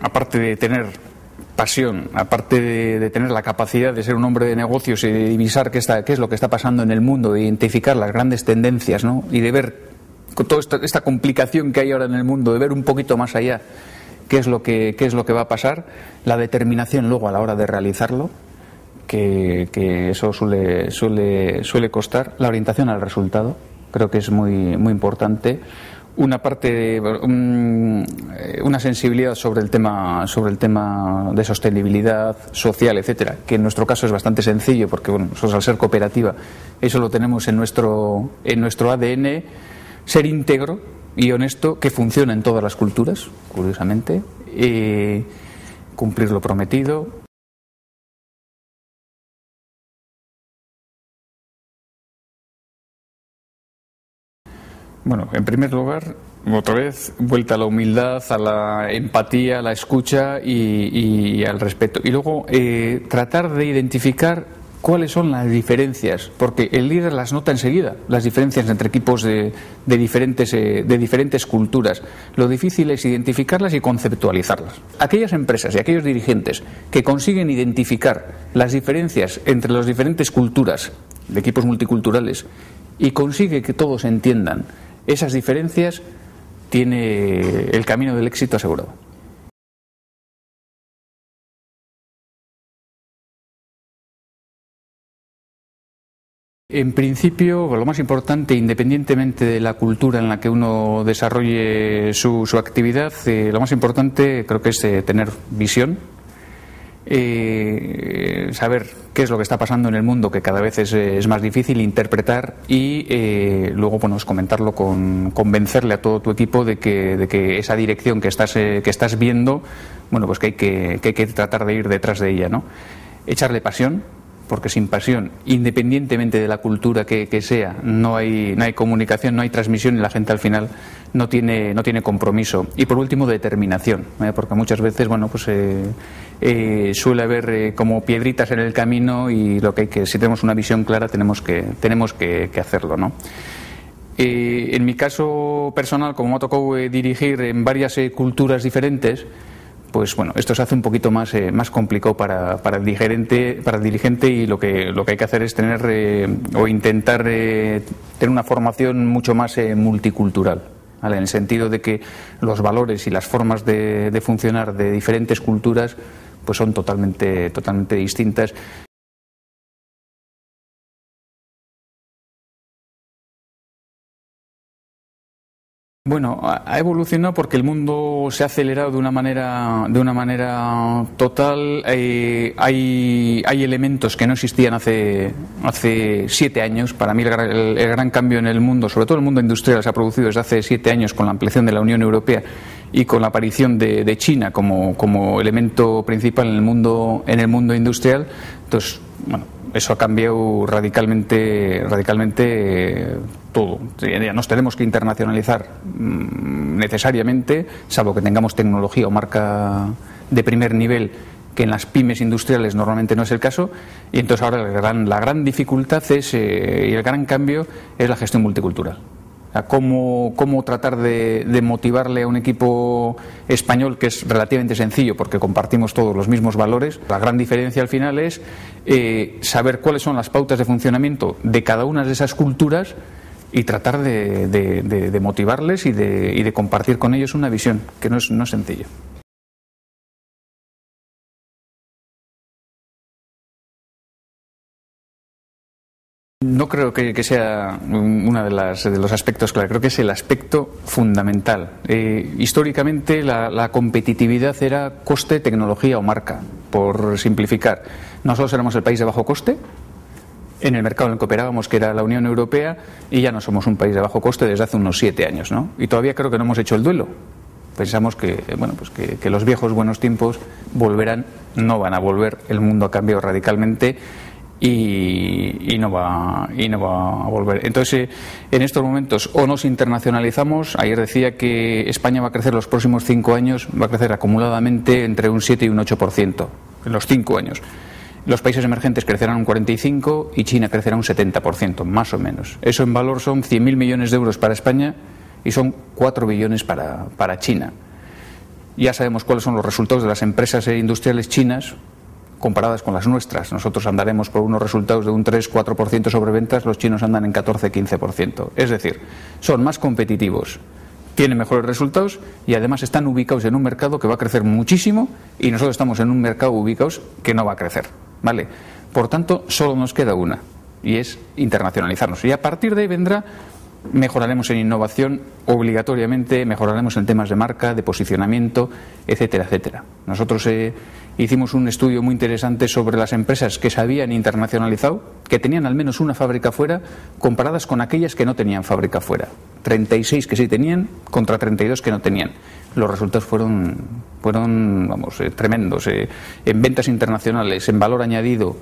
aparte de tener pasión, aparte de tener la capacidad de ser un hombre de negocios y de divisar qué es lo que está pasando en el mundo, de identificar las grandes tendencias, ¿no? Y de ver con toda esta complicación que hay ahora en el mundo, de ver un poquito más allá qué es lo que va a pasar, la determinación luego a la hora de realizarlo, que eso suele costar, la orientación al resultado, creo que es muy importante. Una parte, una sensibilidad sobre el tema de sostenibilidad social, etcétera, que en nuestro caso es bastante sencillo, porque bueno, nosotros al ser cooperativa eso lo tenemos en nuestro ADN, ser íntegro y honesto, que funciona en todas las culturas, curiosamente, cumplir lo prometido. Bueno, en primer lugar, otra vez, vuelta a la humildad, a la empatía, a la escucha y al respeto. Y luego, tratar de identificar cuáles son las diferencias, porque el líder las nota enseguida, las diferencias entre equipos de diferentes culturas. Lo difícil es identificarlas y conceptualizarlas. Aquellas empresas y aquellos dirigentes que consiguen identificar las diferencias entre las diferentes culturas de equipos multiculturales y consigue que todos entiendan esas diferencias, tiene el camino del éxito asegurado. En principio, lo más importante, independientemente de la cultura en la que uno desarrolle su actividad, lo más importante creo que es tener visión, saber qué es lo que está pasando en el mundo, que cada vez es más difícil interpretar, y luego comentarlo, convencerle a todo tu equipo de que esa dirección que estás viendo, pues que hay que tratar de ir detrás de ella, ¿no? Echarle pasión, porque sin pasión, independientemente de la cultura que sea, no hay comunicación, no hay transmisión, y la gente al final no tiene compromiso. Y por último, determinación, porque muchas veces suele haber como piedritas en el camino, y lo que si tenemos una visión clara tenemos que hacerlo, ¿no? En mi caso personal, como me ha tocado dirigir en varias culturas diferentes, pues bueno, esto se hace un poquito más complicado para el dirigente, y lo que hay que hacer es tener o intentar tener una formación mucho más multicultural, ¿vale? En el sentido de que los valores y las formas de funcionar de diferentes culturas pues son totalmente distintas. Bueno, ha evolucionado porque el mundo se ha acelerado de una manera total. Hay elementos que no existían hace 7 años. Para mí el gran cambio en el mundo, sobre todo el mundo industrial, se ha producido desde hace 7 años con la ampliación de la Unión Europea y con la aparición de China como elemento principal en el mundo industrial. Entonces, bueno, eso ha cambiado radicalmente todo. Ya nos tenemos que internacionalizar necesariamente, salvo que tengamos tecnología o marca de primer nivel, que en las pymes industriales normalmente no es el caso. Y entonces ahora la gran dificultad y el gran cambio es la gestión multicultural. O sea, cómo tratar de motivarle a un equipo español, que es relativamente sencillo porque compartimos todos los mismos valores. La gran diferencia al final es saber cuáles son las pautas de funcionamiento de cada una de esas culturas y tratar de motivarles y de compartir con ellos una visión, que no es sencillo. No creo que sea uno de los aspectos clave, creo que es el aspecto fundamental. Históricamente la competitividad era coste, tecnología o marca, por simplificar. Nosotros éramos el país de bajo coste en el mercado en el que operábamos, que era la Unión Europea, y ya no somos un país de bajo coste desde hace unos 7 años, ¿no? Y todavía creo que no hemos hecho el duelo. Pensamos que los viejos buenos tiempos volverán, no van a volver, el mundo ha cambiado radicalmente. Y no va a volver. Entonces, en estos momentos o nos internacionalizamos. Ayer decía que España va a crecer los próximos 5 años, va a crecer acumuladamente entre un 7 y un 8% en los 5 años. Los países emergentes crecerán un 45% y China crecerá un 70%, más o menos. Eso en valor son 100.000 millones de euros para España y son 4 billones para China. ya sabemos cuáles son los resultados de las empresas industriales chinas comparadas con las nuestras. Nosotros andaremos por unos resultados de un 3-4% sobre ventas, los chinos andan en 14-15%. Es decir, son más competitivos, tienen mejores resultados y además están ubicados en un mercado que va a crecer muchísimo y nosotros estamos en un mercado ubicados que no va a crecer, ¿vale? Por tanto, solo nos queda una y es internacionalizarnos. Y a partir de ahí vendrá, mejoraremos en innovación, obligatoriamente mejoraremos en temas de marca, de posicionamiento, etcétera, etcétera. Nosotros hicimos un estudio muy interesante sobre las empresas que se habían internacionalizado, que tenían al menos una fábrica fuera, comparadas con aquellas que no tenían fábrica fuera. 36 que sí tenían contra 32 que no tenían. Los resultados fueron tremendos. En ventas internacionales, en valor añadido,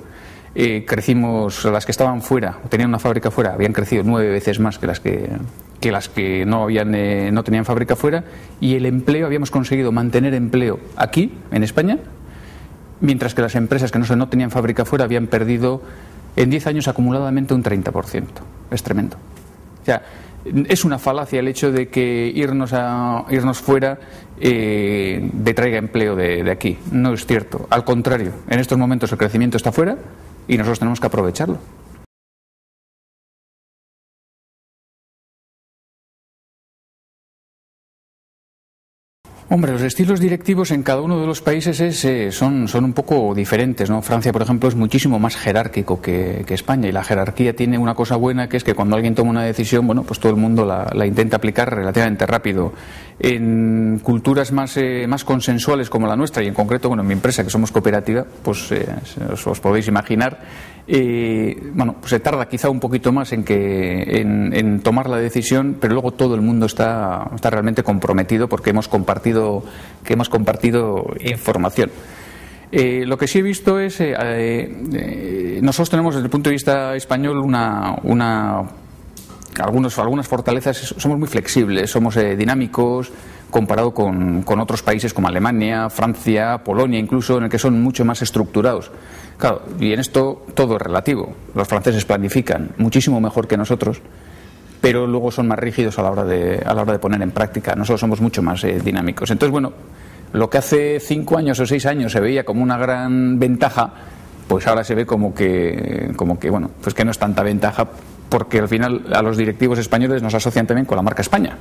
crecimos, las que estaban fuera, tenían una fábrica fuera, habían crecido 9 veces más que las que no tenían fábrica fuera, y el empleo, habíamos conseguido mantener empleo aquí, en España, mientras que las empresas que no tenían fábrica fuera habían perdido en 10 años acumuladamente un 30%. Es tremendo. O sea, es una falacia el hecho de que irnos fuera detraiga empleo de aquí. No es cierto. Al contrario, en estos momentos el crecimiento está fuera y nosotros tenemos que aprovecharlo. Hombre, los estilos directivos en cada uno de los países son un poco diferentes, ¿no? Francia, por ejemplo, es muchísimo más jerárquico que España, y la jerarquía tiene una cosa buena, que es que cuando alguien toma una decisión, bueno, pues todo el mundo la intenta aplicar relativamente rápido. En culturas más consensuales como la nuestra, y en concreto, bueno, en mi empresa, que somos cooperativa, pues os podéis imaginar, pues se tarda quizá un poquito más en tomar la decisión, pero luego todo el mundo está realmente comprometido porque hemos compartido información. Lo que sí he visto es, nosotros tenemos desde el punto de vista español algunas fortalezas. Somos muy flexibles, somos dinámicos comparado con otros países como Alemania, Francia, Polonia incluso, en el que son mucho más estructurados. Claro, y en esto todo es relativo. Los franceses planifican muchísimo mejor que nosotros, pero luego son más rígidos a la hora de poner en práctica. Nosotros somos mucho más dinámicos. Entonces, bueno, lo que hace 5 años o 6 años se veía como una gran ventaja, pues ahora se ve como que bueno, pues que no es tanta ventaja, porque al final a los directivos españoles nos asocian también con la marca España.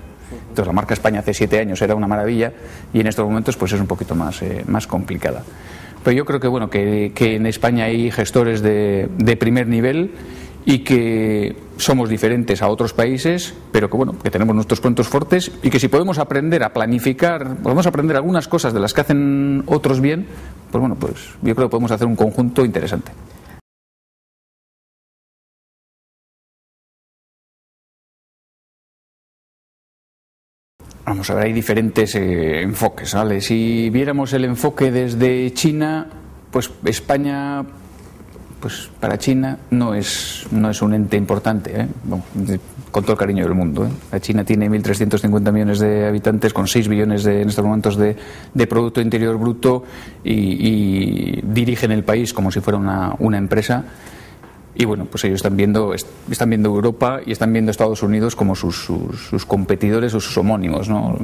Entonces la marca España hace 7 años era una maravilla y en estos momentos pues es un poquito más complicada. Pero yo creo que bueno, que en España hay gestores de primer nivel y que somos diferentes a otros países, pero que bueno, que tenemos nuestros puntos fuertes y que si podemos aprender a planificar, podemos aprender algunas cosas de las que hacen otros bien, pues bueno, pues yo creo que podemos hacer un conjunto interesante. Vamos a ver, hay diferentes enfoques, ¿vale? Si viéramos el enfoque desde China, pues España, pues para China no es un ente importante, ¿eh? Bueno, con todo el cariño del mundo, ¿eh? La China tiene 1.350 millones de habitantes, con 6 billones en estos momentos de Producto Interior Bruto, y dirigen el país como si fuera una empresa. Y bueno, pues ellos están viendo Europa y están viendo Estados Unidos como sus competidores o sus homónimos, ¿no?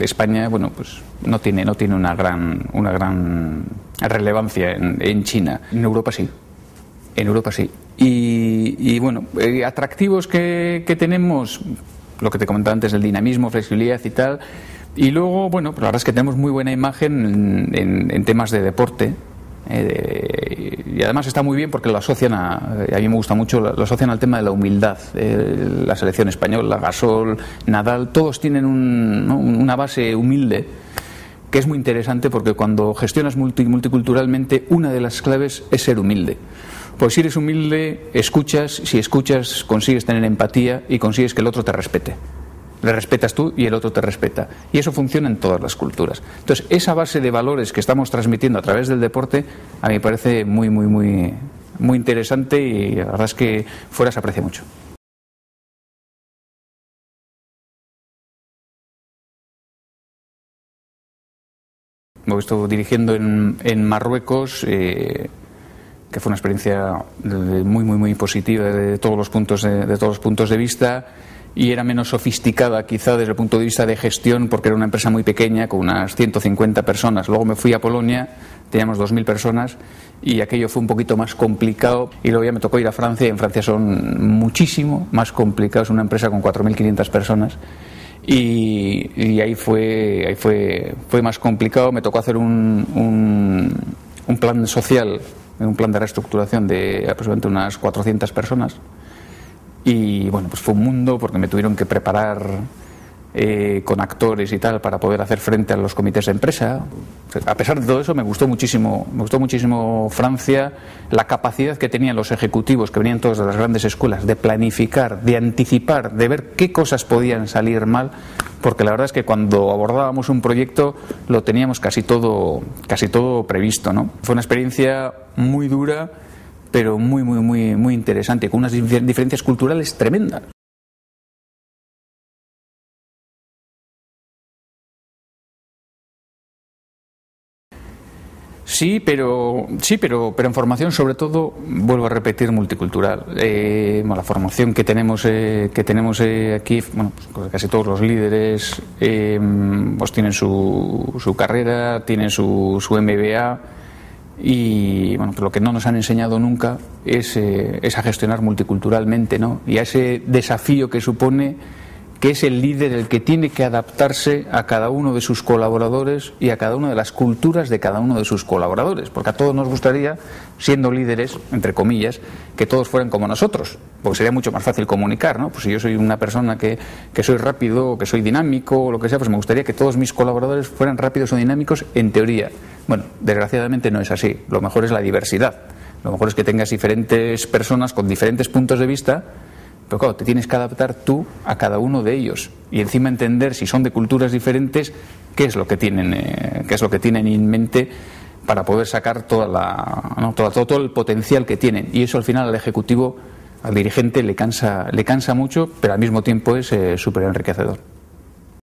España, bueno, pues no tiene una gran relevancia en China. En Europa sí. Y bueno, atractivos que tenemos, lo que te comentaba antes, el dinamismo, flexibilidad y tal. Y luego, bueno, pues la verdad es que tenemos muy buena imagen en temas de deporte. Y además está muy bien porque lo asocian a mí me gusta mucho, lo asocian al tema de la humildad. La selección española, Gasol, Nadal, todos tienen una base humilde, que es muy interesante, porque cuando gestionas multiculturalmente, una de las claves es ser humilde. Pues si eres humilde, si escuchas, consigues tener empatía y consigues que el otro te respete. Le respetas tú y el otro te respeta. Y eso funciona en todas las culturas. Entonces, esa base de valores que estamos transmitiendo a través del deporte, a mí me parece muy, muy, muy, muy interesante, y la verdad es que fuera se aprecia mucho. Me he estado dirigiendo en Marruecos, que fue una experiencia muy, muy, muy positiva de todos los puntos de vista. y era menos sofisticada quizá desde el punto de vista de gestión, porque era una empresa muy pequeña con unas 150 personas. Luego me fui a Polonia, teníamos 2.000 personas y aquello fue un poquito más complicado, y luego ya me tocó ir a Francia, y en Francia son muchísimo más complicados, una empresa con 4.500 personas, y ahí fue más complicado. Me tocó hacer un plan social, un plan de reestructuración de aproximadamente unas 400 personas, y bueno, pues fue un mundo, porque me tuvieron que preparar con actores y tal para poder hacer frente a los comités de empresa. A pesar de todo eso, me gustó muchísimo Francia, la capacidad que tenían los ejecutivos, que venían todos de las grandes escuelas, de planificar, de anticipar, de ver qué cosas podían salir mal, porque la verdad es que cuando abordábamos un proyecto lo teníamos casi todo previsto, ¿no? Fue una experiencia muy dura, pero muy interesante, con unas diferencias culturales tremendas. Sí, pero en formación, sobre todo, vuelvo a repetir, multicultural. La formación que tenemos aquí, bueno, pues casi todos los líderes pues tienen su carrera, tienen su MBA, y bueno, pues lo que no nos han enseñado nunca es a gestionar multiculturalmente, ¿no? Y a ese desafío que supone, que es el líder el que tiene que adaptarse a cada uno de sus colaboradores y a cada una de las culturas de cada uno de sus colaboradores, porque a todos nos gustaría, siendo líderes, entre comillas, que todos fueran como nosotros, porque sería mucho más fácil comunicar, ¿no? Pues si yo soy una persona que soy rápido, o que soy dinámico, o lo que sea, pues me gustaría que todos mis colaboradores fueran rápidos o dinámicos, en teoría. Bueno, desgraciadamente no es así. Lo mejor es la diversidad. Lo mejor es que tengas diferentes personas con diferentes puntos de vista, pero claro, te tienes que adaptar tú a cada uno de ellos, y encima entender, si son de culturas diferentes, qué es lo que tienen en mente, para poder sacar todo el potencial que tienen. Y eso al final al ejecutivo, al dirigente, le cansa mucho, pero al mismo tiempo es súper enriquecedor.